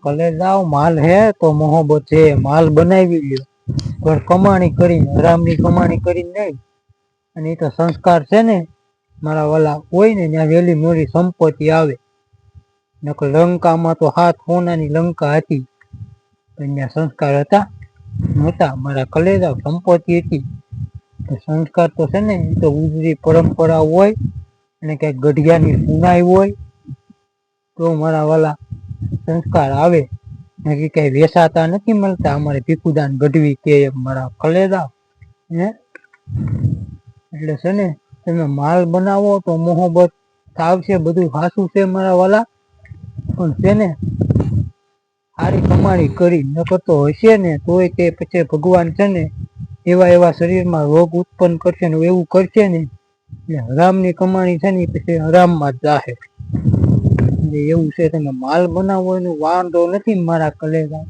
કલેજાઓ માલ હે તો મોહબ્બત છે, માલ બનાવી લ્યો પણ કમાણી કરીને, હરામની કમાણી કરીને નહીં. અને એ તો સંસ્કાર છે ને મારા વાલા, હોય ને ત્યાં વેલી મોરી સંપત્તિ આવે. નકર લંકામાં તો 7 સોનાની લંકા હતી, પણ ત્યાં સંસ્કાર હતા નહોતા. મારા કલેજા સંપત્તિ હતી. સંસ્કાર તો છે ને એ તો ઉજળી પરંપરા હોય અને કંઈક ગઢિયાની સુનાઈ હોય તો મારા વાલા સંસ્કાર આવે. નક્કી કઈ વેસાતા નથી મળતા. અમારે ભીખુદાન ગઢવી કે મારા કલેજા હે. એટલે છે ને તમે માલ બનાવો તો મોહબ્બત આવશે, બધું સાચું છે મારા વાલા. પણ છે ને સારી કમાણી કરી નકર તો હશે ને તોય તે પછી ભગવાન છે ને એવા શરીરમાં રોગ ઉત્પન્ન કરશે ને એવું કરશે ને એટલે હરામની કમાણી છે ને પછી હરામમાં જ જાહે. એવું છે. તમે માલ બનાવો એનો વાંધો નથી મારા કલેજા,